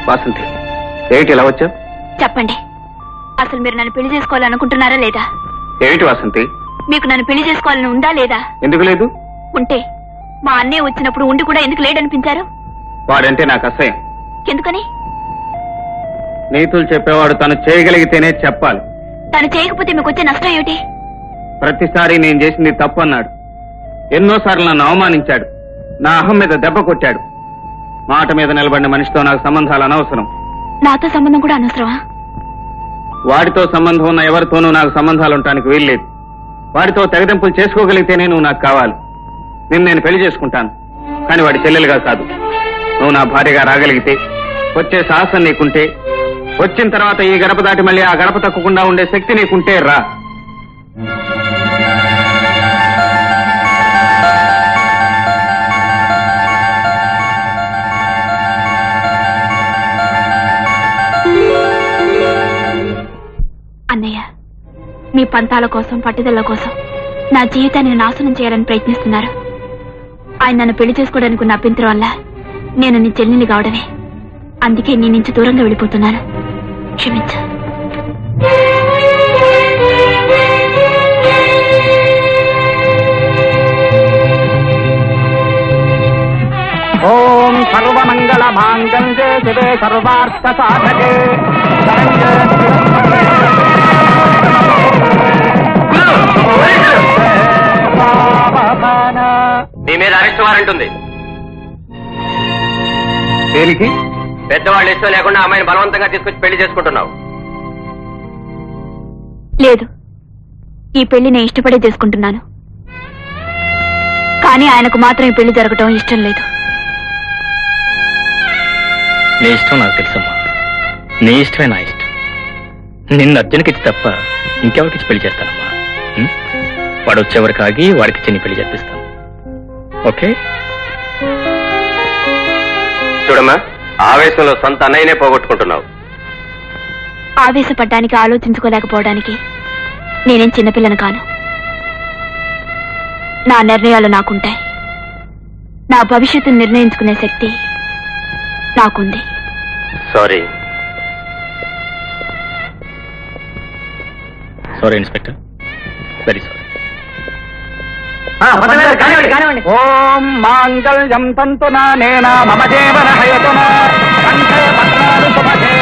వాసంతి, ఏమిటి ఇలా వచ్చా? చెప్పండి, అసలు మీరు నన్ను పెళ్లి చేసుకోవాలనుకుంటున్నారా లేదా? ఏమిటి వాసంతి? మీకు నన్ను పెళ్లి చేసుకోవాలని ఉందా లేదా? ఎందుకు లేదు? ఉంటే మా అన్నయ్య వచ్చినప్పుడు ఉండి కూడా ఎందుకు లేడనిపించారు? వాడంటే నాకు అసహ్యం. ఎందుకని? నీతులు చెప్పేవాడు తను చేయగలిగితేనే చెప్పాలి. తను చేయకపోతే మీకు వచ్చే నష్టం ఏమిటి? ప్రతిసారి నేను చేసింది తప్పు అన్నాడు. ఎన్నోసార్లు నన్ను అవమానించాడు. నా అహం మీద దెబ్బ కొట్టాడు. మాట మీద నిలబడిన మనిషితో నాకు సంబంధాలు అనవసరం. నాతో సంబంధం కూడా అనవసరమా? వాడితో సంబంధం ఉన్న ఎవరితోనూ నాకు సంబంధాలు ఉండటానికి వీల్లేదు. వాడితో తెగదెంపులు చేసుకోగలిగితేనే నువ్వు నాకు కావాలి. నేను పెళ్లి చేసుకుంటాను, కానీ వాడి చెల్లెలుగా కాదు. నువ్వు నా భార్యగా రాగలిగితే, వచ్చే సాహసం నీకుంటే, వచ్చిన తర్వాత ఈ గడప దాటి మళ్ళీ ఆ గడప తక్కకుండా ఉండే శక్తి నీకుంటే రా. అన్నయ్య, మీ పంతాల కోసం, పట్టుదల కోసం నా జీవితాన్ని నాశనం చేయాలని ప్రయత్నిస్తున్నారు. ఆయన నన్ను పెళ్లి చేసుకోవడానికి ఉన్న అభ్యంతరం వల్ల నేను నీ చెల్లిని కావడమే. అందుకే నీ నుంచి దూరంగా వెళ్ళిపోతున్నాను. క్షమించు. ఓం సర్వమంగళ మాంగళ్యే శివే సర్వార్థ సాధకే నీ మీద అరెస్ట్ వారెంట్ ఉంది. దేనికి? పెద్దవాళ్ళు ఇష్టం లేకుండా అమ్మాయిని బలవంతంగా తీసుకొచ్చి పెళ్లి చేసుకుంటున్నావు. లేదు, ఈ పెళ్లి నేను ఇష్టపడే చేసుకుంటున్నాను. కానీ ఆయనకు మాత్రం ఈ పెళ్లి జరగటం ఇష్టం లేదు. నీ ఇష్టం నాకు తెలుసమ్మా. నీ ఇష్టమే నా ఇష్టం. నిన్ను అర్జున్కిచ్చి తప్ప ఇంకెవరికిచ్చి పెళ్లి చేస్తానమ్మా. వాడు వచ్చేవరకు ఆగి వాడికిచ్చి నీ పెళ్లి చేపిస్తాను. ఓకే? చూడమ్మా, ఆవేశంలో సొంత అన్నయ్యనే పోగొట్టుకుంటున్నావు. ఆవేశపడ్డానికి, ఆలోచించుకోలేకపోవడానికి నేనేం చిన్నపిల్లను కాను. నా నిర్ణయాలు నాకుంటాయి. నా భవిష్యత్తును నిర్ణయించుకునే శక్తి నాకుంది. Sorry inspector, very sorry. ఓం మాంగళ్యం తంతునా నేనా మమ జీవన హయతునా కంఠే భద్రాలు శుభగే